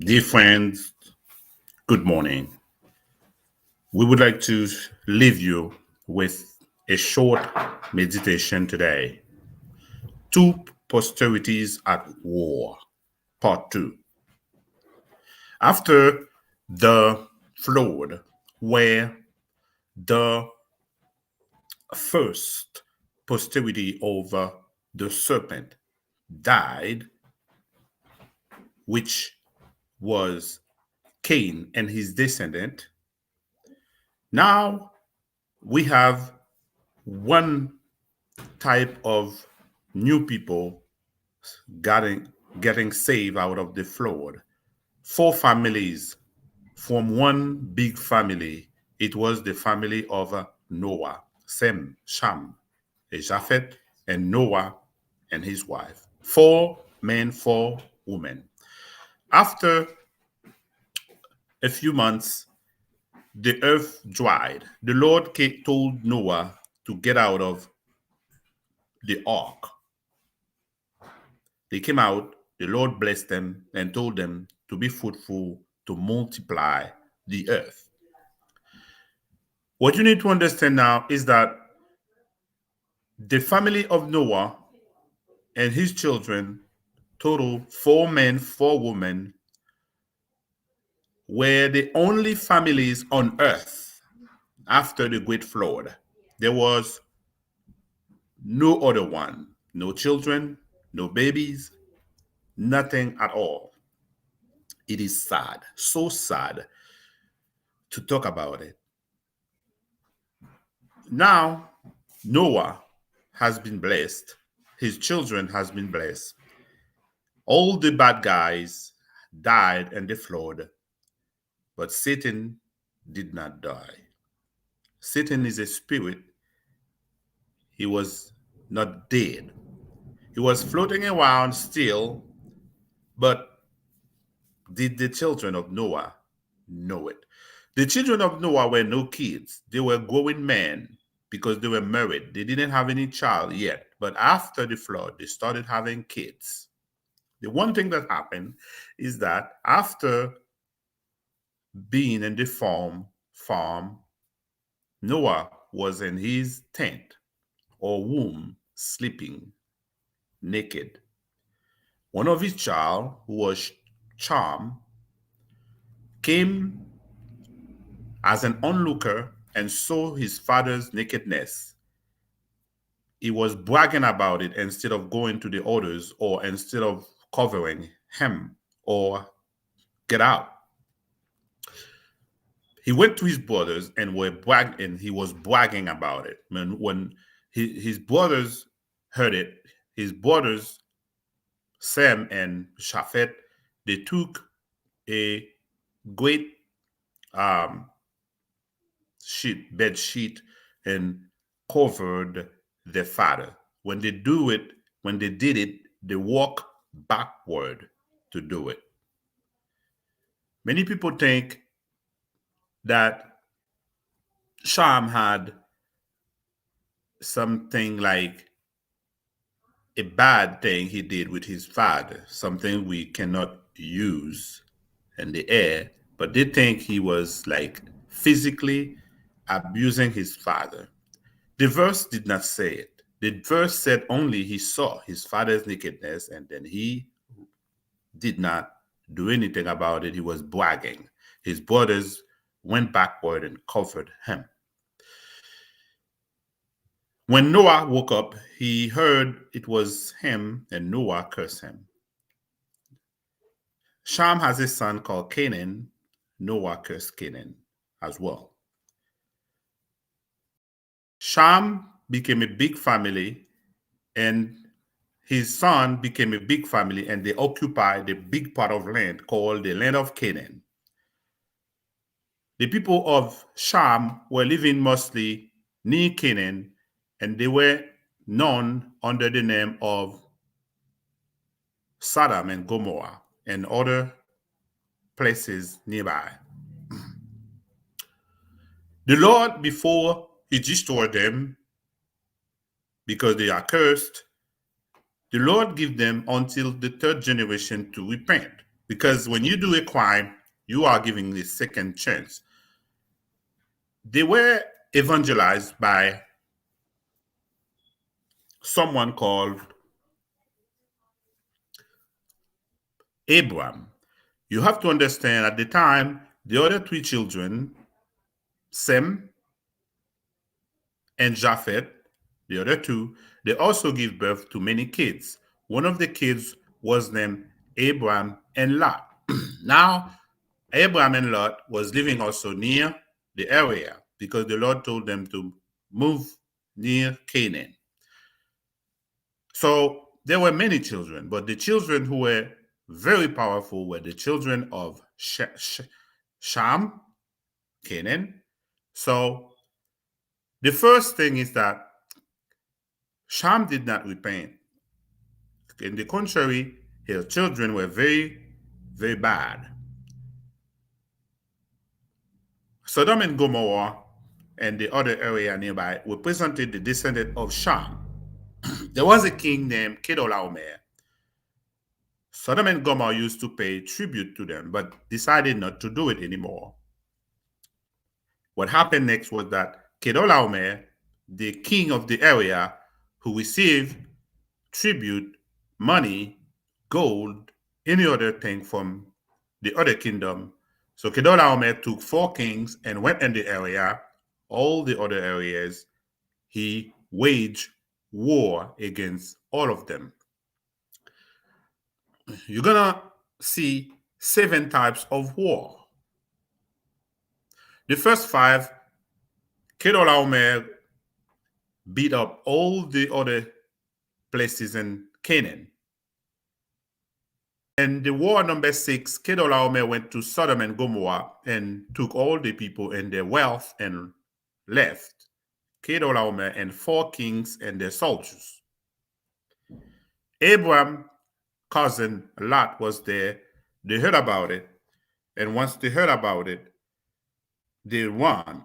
Dear friends, good morning. We would like to leave you with a short meditation today. Two posterities at war, part two. After the flood, where the first posterity of the serpent died, which was Cain and his descendant, now we have one type of new people getting getting saved out of the flood. Four families from one big family. It was the family of Noah, Sem, Sham, Japheth, and Noah and his wife. Four men, four women. After a few months, the earth dried. The Lord told Noah to get out of the ark. They came out, the Lord blessed them and told them to be fruitful, to multiply the earth. What you need to understand now is that the family of Noah and his children, total four men, four women, were the only families on earth after the great flood. There was no other one, no children, no babies, nothing at all. It is sad, so sad to talk about it. Now, Noah has been blessed. His children has been blessed. All the bad guys died in the flood, but Satan did not die. Satan is a spirit. He was not dead. He was floating around still, but did the children of Noah know it? The children of Noah were no kids. They were grown men because they were married. They didn't have any child yet. But after the flood, they started having kids. The one thing that happened is that after being in the farm, Noah was in his tent or womb sleeping naked. One of his child, who was Cham, came as an onlooker and saw his father's nakedness. He was bragging about it instead of going to the others or instead of covering him or get out. He went to his brothers and he was bragging about it. When his brothers heard it, his brothers Sam and Shaphat, they took a great um, bed sheet, and covered their father. When they did it, they walk backward to do it. Many people think that Sham had something like a bad thing he did with his father, something we cannot use in the air, but they think he was like physically abusing his father. The verse did not say it. The verse said only he saw his father's nakedness and then he did not do anything about it. He was bragging. His brothers went backward and covered him. When Noah woke up, he heard it was him, and Noah cursed him. Shem has a son called Canaan. Noah cursed Canaan as well. Shem became a big family, and his son became a big family, and they occupied a big part of land called the land of Canaan. The people of Shem were living mostly near Canaan, and they were known under the name of Sodom and Gomorrah and other places nearby. The Lord, before he destroyed them because they are cursed, the Lord gave them until the third generation to repent. Because when you do a crime, you are giving a second chance. They were evangelized by someone called Abram. You have to understand at the time, the other three children, Sem and Japhet, the other two, they also give birth to many kids. One of the kids was named Abram and Lot. Now, Abram and Lot was living also near the area because the Lord told them to move near Canaan. So there were many children, but the children who were very powerful were the children of Sham, Canaan. So the first thing is that Sham did not repent. In the contrary, his children were very, very bad. Sodom and Gomorrah and the other area nearby represented the descendant of Sham. There was a king named Kedorlaomer. Sodom and Gomorrah used to pay tribute to them, but decided not to do it anymore. What happened next was that Kedorlaomer, the king of the area, who received tribute, money, gold, any other thing from the other kingdom. So Kedorlaomer took 4 kings and went in the area, all the other areas. He waged war against all of them. You're gonna see 7 types of war. The first 5, Kedorlaomer beat up all the other places in Canaan. And the war number 6, Kedorlaomer went to Sodom and Gomorrah and took all the people and their wealth and left Kedorlaomer and 4 kings and their soldiers. Abram's cousin Lot was there. They heard about it. And once they heard about it, they run,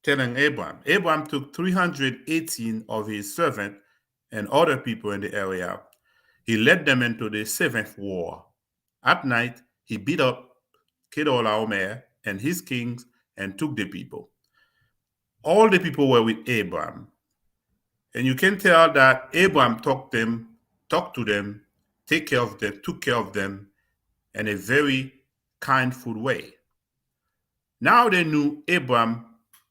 telling Abram. Abram took 318 of his servants and other people in the area. He led them into the 7th war. At night, he beat up Kedorlaomer and his kings and took the people. All the people were with Abram. And you can tell that Abram talked to them, took care of them in a very kindful way. Now they knew Abram,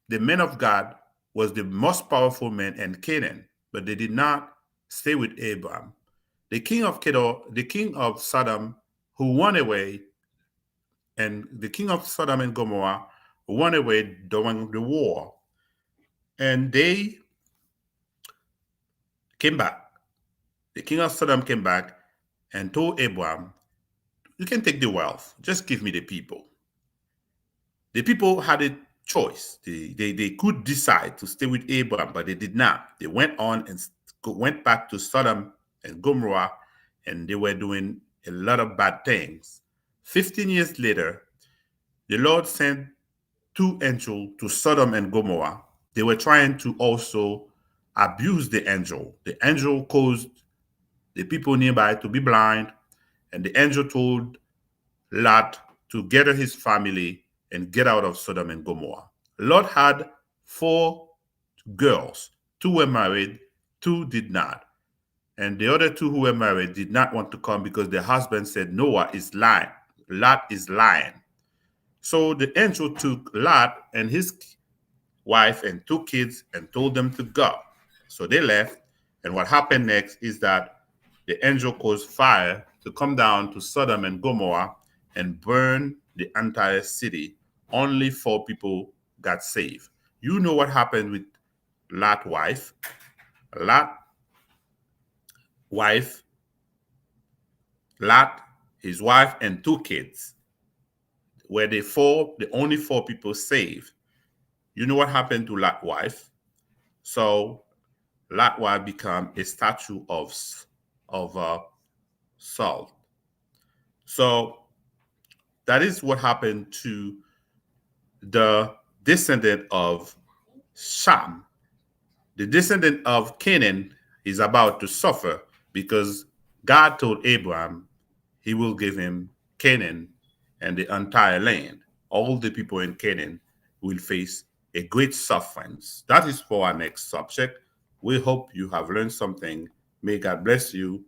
the man of God, was the most powerful man in Canaan, but they did not stay with Abram. The king of Sodom, who won away, and the king of Sodom and Gomorrah won away during the war. And they came back. The king of Sodom came back and told Abram, "You can take the wealth, just give me the people." The people had a choice. They could decide to stay with Abram, but they did not. They went on and went back to Sodom and Gomorrah, and they were doing a lot of bad things. 15 years later, the Lord sent 2 angels to Sodom and Gomorrah. They were trying to also abuse the angel. The angel caused the people nearby to be blind, and the angel told Lot to gather his family and get out of Sodom and Gomorrah. Lot had 4 girls. 2 were married, 2 did not. And the other 2 who were married did not want to come because their husband said Noah is lying. Lot is lying. So the angel took Lot and his wife and 2 kids and told them to go. So they left. And what happened next is that the angel caused fire to come down to Sodom and Gomorrah and burn the entire city. Only 4 people got saved. You know what happened with Lot's wife. Lot, his wife, and 2 kids were the only 4 people saved. You know what happened to Lot's wife? So Lot's wife became a statue of salt. So that is what happened to the descendant of Sham. The descendant of Canaan is about to suffer because God told Abram he will give him Canaan and the entire land. All the people in Canaan will face a great sufferings. That is for our next subject. We hope you have learned something. May God bless you.